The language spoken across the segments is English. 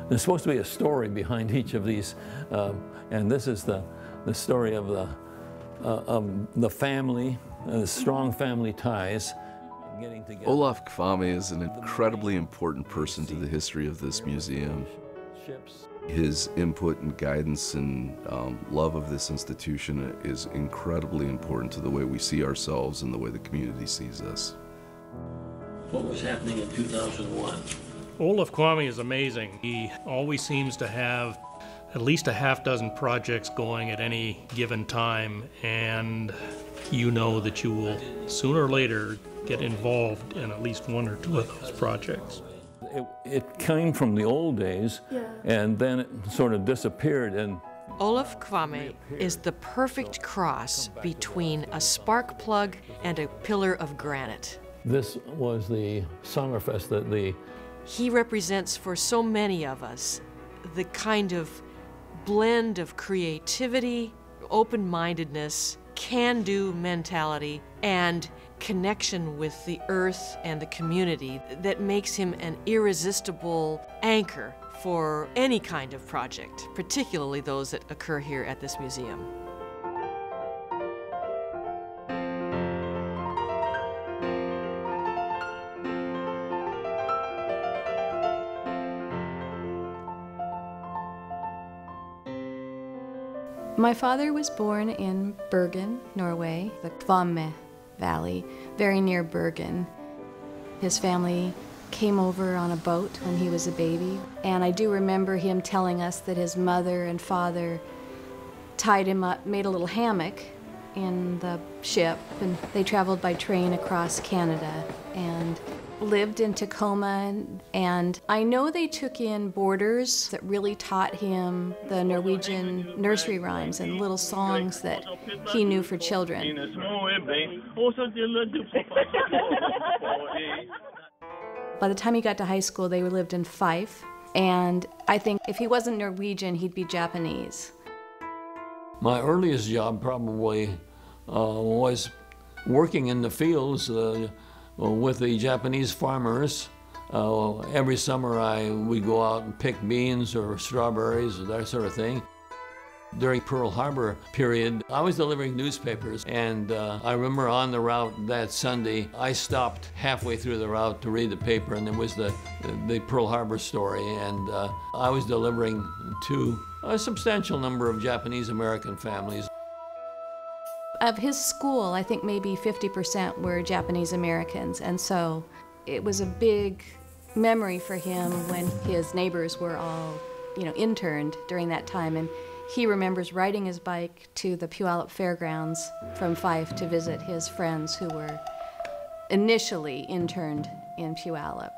There's supposed to be a story behind each of these, and this is the story of the family, the strong family ties. Getting together. Olaf Kvamme is an incredibly important person to the history of this museum. His input and guidance and love of this institution is incredibly important to the way we see ourselves and the way the community sees us. What was happening in 2001? Olaf Kvamme is amazing. He always seems to have at least a half dozen projects going at any given time, and you know that you will sooner or later get involved in at least one or two of those projects. It came from the old days, and then it sort of disappeared. And Olaf Kvamme is the perfect cross between a spark plug and a pillar of granite. This was the Sommerfest that He represents for so many of us the kind of blend of creativity, open-mindedness, can-do mentality, and connection with the earth and the community that makes him an irresistible anchor for any kind of project, particularly those that occur here at this museum. My father was born in Bergen, Norway, the Kvamme Valley, very near Bergen. His family came over on a boat when he was a baby, and I do remember him telling us that his mother and father tied him up, made a little hammock in the ship, and they traveled by train across Canada and lived in Tacoma, and I know they took in boarders that really taught him the Norwegian nursery rhymes and little songs that he knew for children. By the time he got to high school, they lived in Fife, and I think if he wasn't Norwegian, he'd be Japanese. My earliest job probably was working in the fields with the Japanese farmers. Every summer we'd go out and pick beans or strawberries or that sort of thing. During Pearl Harbor period, I was delivering newspapers, and I remember on the route that Sunday, I stopped halfway through the route to read the paper, and it was the Pearl Harbor story, and I was delivering to a substantial number of Japanese-American families. Of his school, I think maybe 50% were Japanese Americans, and so it was a big memory for him when his neighbors were all, interned during that time, and he remembers riding his bike to the Puyallup Fairgrounds from Fife to visit his friends who were initially interned in Puyallup.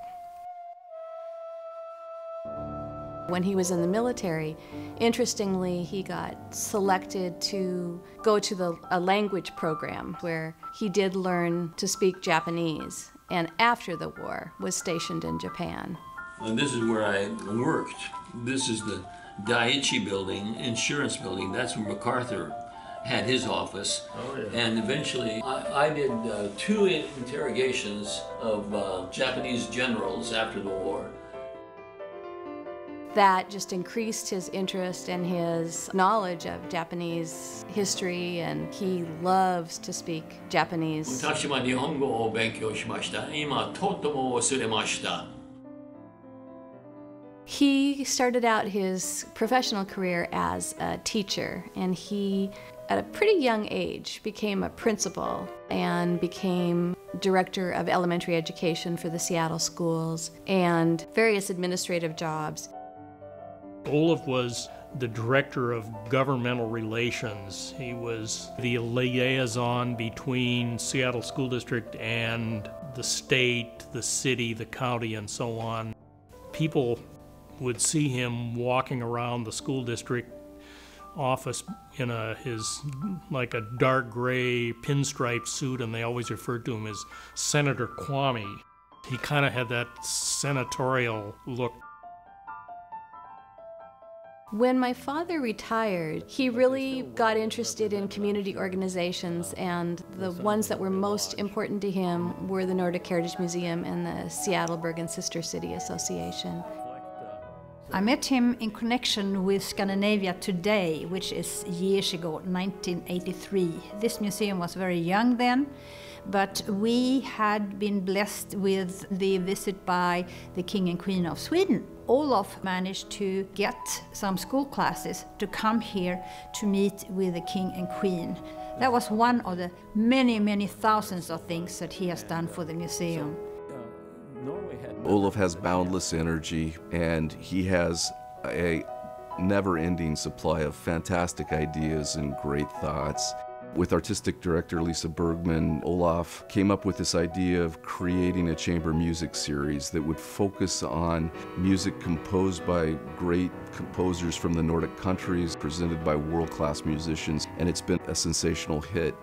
When he was in the military, interestingly, he got selected to go to a language program where he did learn to speak Japanese, and after the war was stationed in Japan. And this is where I worked. This is the Daiichi building, insurance building. That's where MacArthur had his office. Oh, yeah. And eventually I did 2 interrogations of Japanese generals after the war. That just increased his interest and his knowledge of Japanese history, and he loves to speak Japanese. He started out his professional career as a teacher, and he, at a pretty young age, became a principal and became director of elementary education for the Seattle schools and various administrative jobs. Olaf was the director of governmental relations. He was the liaison between Seattle School District and the state, the city, the county, and so on. People would see him walking around the school district office in his dark gray pinstripe suit, and they always referred to him as Senator Kvamme. He kind of had that senatorial look. When my father retired, he really got interested in community organizations, and the ones that were most important to him were the Nordic Heritage Museum and the Seattle Bergen Sister City Association. I met him in connection with Scandinavia Today, which is years ago, 1983. This museum was very young then, but we had been blessed with the visit by the King and Queen of Sweden. Olaf managed to get some school classes to come here to meet with the King and Queen. That was one of the many, many thousands of things that he has done for the museum. Olaf has boundless energy, and he has a never-ending supply of fantastic ideas and great thoughts. With artistic director Lisa Bergman, Olaf came up with this idea of creating a chamber music series that would focus on music composed by great composers from the Nordic countries, presented by world-class musicians, and it's been a sensational hit.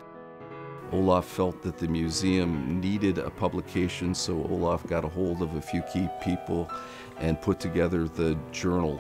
Olaf felt that the museum needed a publication, so Olaf got a hold of a few key people and put together the journal.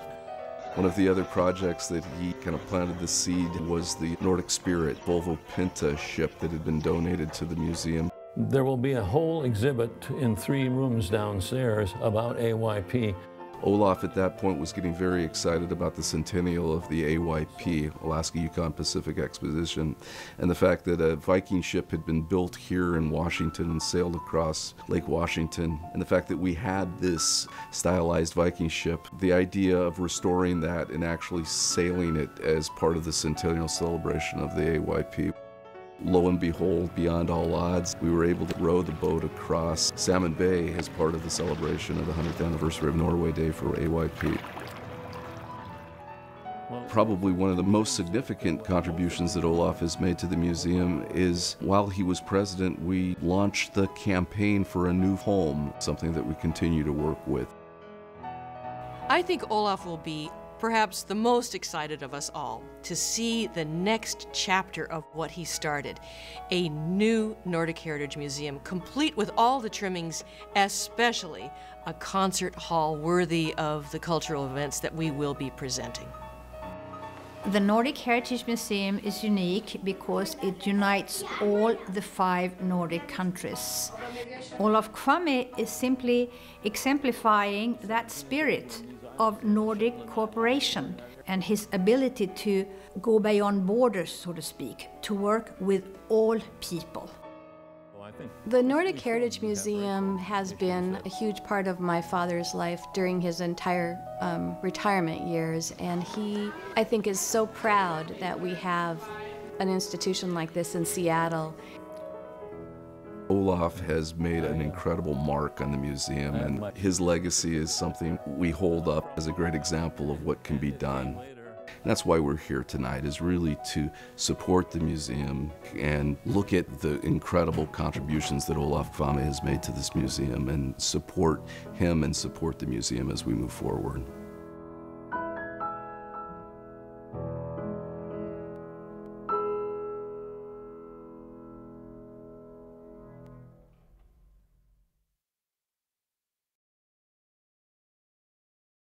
One of the other projects that he kind of planted the seed was the Nordic Spirit Volvo Pinta ship that had been donated to the museum. There will be a whole exhibit in 3 rooms downstairs about AYP. Olaf at that point was getting very excited about the centennial of the AYP, Alaska Yukon Pacific Expedition, and the fact that a Viking ship had been built here in Washington and sailed across Lake Washington, and the fact that we had this stylized Viking ship, the idea of restoring that and actually sailing it as part of the centennial celebration of the AYP. Lo and behold, beyond all odds, we were able to row the boat across Salmon Bay as part of the celebration of the 100th anniversary of Norway Day for AYP. Probably one of the most significant contributions that Olaf has made to the museum is, while he was president, we launched the campaign for a new home, something that we continue to work with. I think Olaf will be perhaps the most excited of us all to see the next chapter of what he started, a new Nordic Heritage Museum, complete with all the trimmings, especially a concert hall worthy of the cultural events that we will be presenting. The Nordic Heritage Museum is unique because it unites all the 5 Nordic countries. Olaf Kvamme is simply exemplifying that spirit of Nordic cooperation and his ability to go beyond borders, so to speak, to work with all people. The Nordic Heritage Museum has been a huge part of my father's life during his entire retirement years, and he, I think, is so proud that we have an institution like this in Seattle. Olaf has made an incredible mark on the museum, and his legacy is something we hold up as a great example of what can be done. And that's why we're here tonight, is really to support the museum and look at the incredible contributions that Olaf Kvamme has made to this museum and support him and support the museum as we move forward.